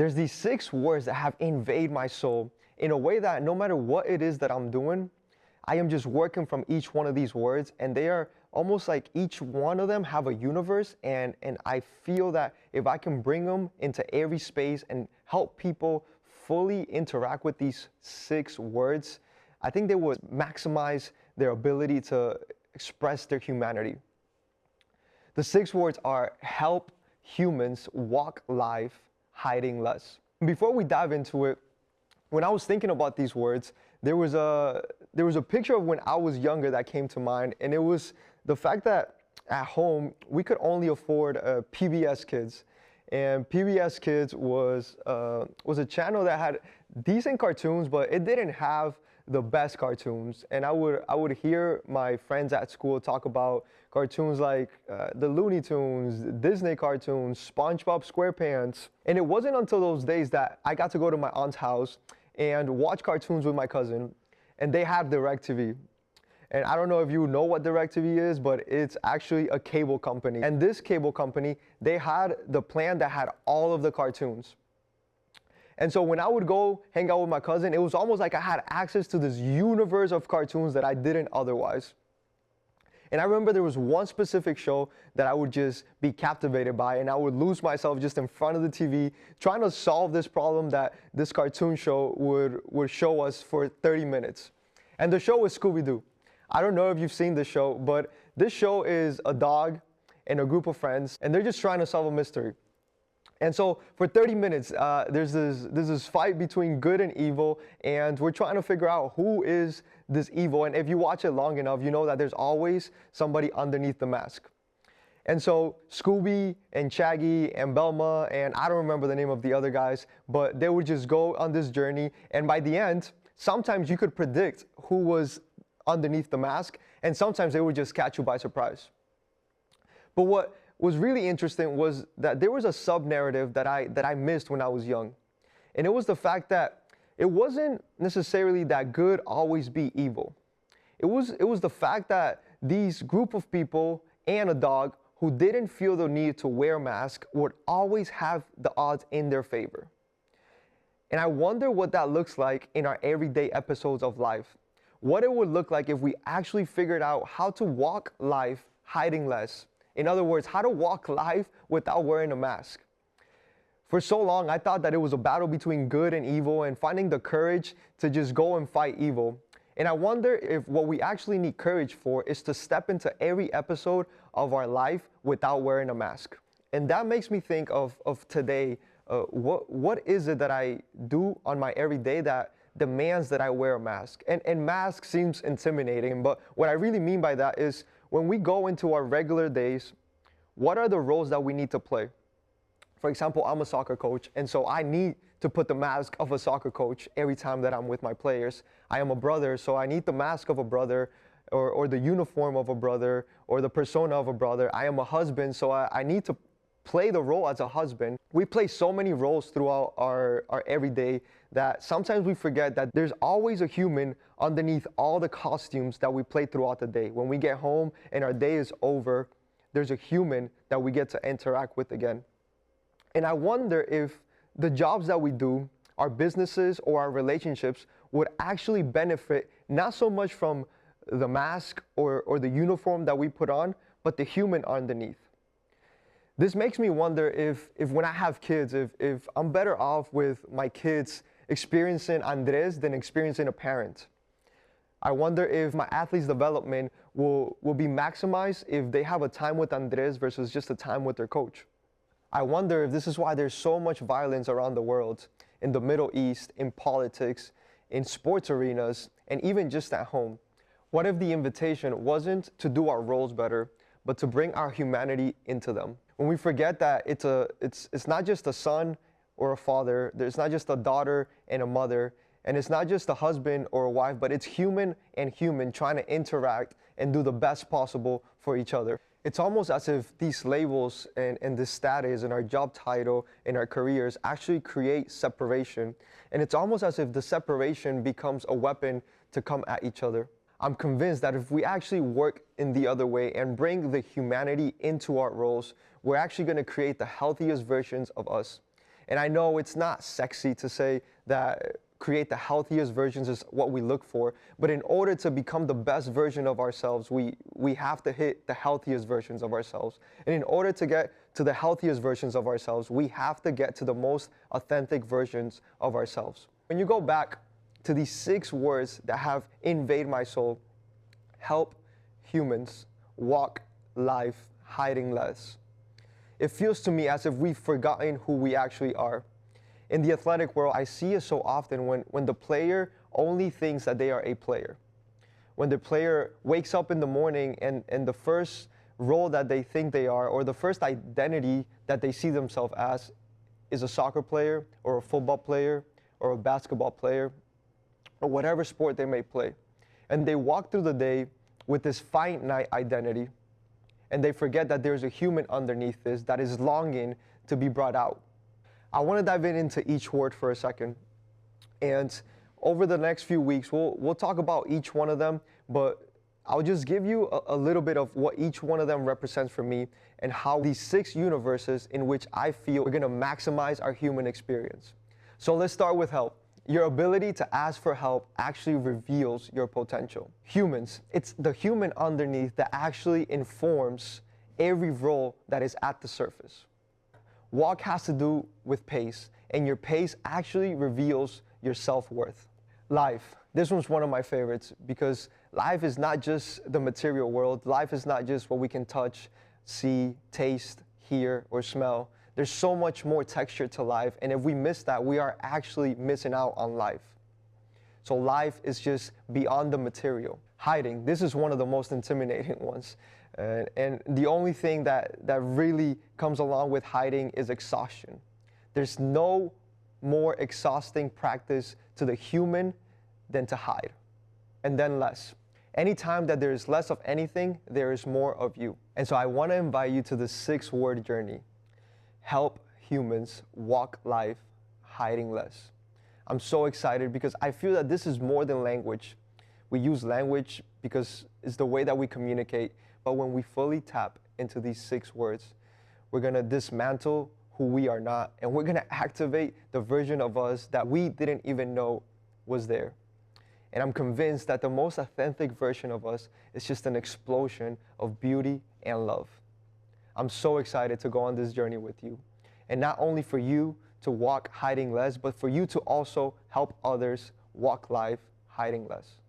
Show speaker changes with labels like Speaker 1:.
Speaker 1: There's these 6 words that have invaded my soul in a way that no matter what it is that I'm doing, I am just working from each one of these words, and they are almost like each one of them have a universe, and I feel that if I can bring them into every space and help people fully interact with these 6 words, I think they would maximize their ability to express their humanity. The 6 words are help humans walk life hiding less. Before we dive into it, when I was thinking about these words, there was a picture of when I was younger that came to mind, and it was the fact that at home we could only afford PBS Kids, and PBS Kids was a channel that had decent cartoons, but it didn't have the best cartoons. And I would hear my friends at school talk about cartoons like the Looney Tunes, Disney cartoons, SpongeBob SquarePants. And it wasn't until those days that I got to go to my aunt's house and watch cartoons with my cousin, and they have DirecTV. And I don't know if you know what DirecTV is, but it's actually a cable company. And this cable company, they had the plan that had all of the cartoons. And so when I would go hang out with my cousin, it was almost like I had access to this universe of cartoons that I didn't otherwise. And I remember there was one specific show that I would just be captivated by, and I would lose myself just in front of the TV trying to solve this problem that this cartoon show would show us for 30 minutes. And the show was Scooby-Doo. I don't know if you've seen this show, but this show is a dog and a group of friends, and they're just trying to solve a mystery. And so for 30 minutes, there's this fight between good and evil, and we're trying to figure out who is this evil. And if you watch it long enough, you know that there's always somebody underneath the mask. And so Scooby and Shaggy and Belma, and I don't remember the name of the other guys, but they would just go on this journey. And by the end, sometimes you could predict who was underneath the mask, and sometimes they would just catch you by surprise. But what was really interesting was that there was a sub-narrative that I missed when I was young. And it was the fact that it wasn't necessarily that good always be evil. It was the fact that these group of people and a dog who didn't feel the need to wear a mask would always have the odds in their favor. And I wonder what that looks like in our everyday episodes of life. What it would look like if we actually figured out how to walk life hiding less. In other words, how to walk life without wearing a mask. For so long, I thought that it was a battle between good and evil and finding the courage to just go and fight evil. And I wonder if what we actually need courage for is to step into every episode of our life without wearing a mask. And that makes me think of today. What is it that I do on my everyday that demands that I wear a mask? And mask seems intimidating, but what I really mean by that is when we go into our regular days, what are the roles that we need to play? For example, I'm a soccer coach, and so I need to put the mask of a soccer coach every time that I'm with my players. I am a brother, so I need the mask of a brother, or the uniform of a brother, or the persona of a brother. I am a husband, so I need to play the role as a husband. We play so many roles throughout our everyday that sometimes we forget that there's always a human underneath all the costumes that we play throughout the day. When we get home and our day is over, there's a human that we get to interact with again. And I wonder if the jobs that we do, our businesses or our relationships, would actually benefit not so much from the mask or the uniform that we put on, but the human underneath. This makes me wonder if when I have kids, if I'm better off with my kids experiencing Andres than experiencing a parent. I wonder if my athlete's development will be maximized if they have a time with Andres versus just a time with their coach. I wonder if this is why there's so much violence around the world, in the Middle East, in politics, in sports arenas, and even just at home. What if the invitation wasn't to do our roles better, but to bring our humanity into them? When we forget that it's not just a son or a father, it's not just a daughter and a mother, and it's not just a husband or a wife, but it's human and human trying to interact and do the best possible for each other. It's almost as if these labels and this status and our job title and our careers actually create separation. And it's almost as if the separation becomes a weapon to come at each other. I'm convinced that if we actually work in the other way and bring the humanity into our roles, we're actually going to create the healthiest versions of us. And I know it's not sexy to say that create the healthiest versions is what we look for, but in order to become the best version of ourselves, we have to hit the healthiest versions of ourselves. And in order to get to the healthiest versions of ourselves, we have to get to the most authentic versions of ourselves. When you go back to these 6 words that have invaded my soul: help humans walk life hiding less. It feels to me as if we've forgotten who we actually are. In the athletic world, I see it so often when the player only thinks that they are a player. When the player wakes up in the morning and the first role that they think they are, or the first identity that they see themselves as, is a soccer player or a football player or a basketball player or whatever sport they may play. And they walk through the day with this finite identity, and they forget that there's a human underneath this that is longing to be brought out. I want to dive into each word for a second. And over the next few weeks, we'll talk about each one of them, but I'll just give you a little bit of what each one of them represents for me and how these 6 universes in which I feel are going to maximize our human experience. So let's start with help. Your ability to ask for help actually reveals your potential. Humans, it's the human underneath that actually informs every role that is at the surface. Walk has to do with pace, and your pace actually reveals your self-worth. Life, this one's one of my favorites because life is not just the material world. Life is not just what we can touch, see, taste, hear, or smell. There's so much more texture to life, and if we miss that, we are actually missing out on life. So life is just beyond the material. Hiding, this is one of the most intimidating ones. And the only thing that really comes along with hiding is exhaustion. There's no more exhausting practice to the human than to hide, and then less. Anytime that there is less of anything, there is more of you. And so I want to invite you to the 6-word journey. Help humans walk life hiding less. I'm so excited because I feel that this is more than language. We use language because it's the way that we communicate, but when we fully tap into these 6 words, we're going to dismantle who we are not, and we're going to activate the version of us that we didn't even know was there. And I'm convinced that the most authentic version of us is just an explosion of beauty and love. I'm so excited to go on this journey with you. And not only for you to walk hiding less, but for you to also help others walk life hiding less.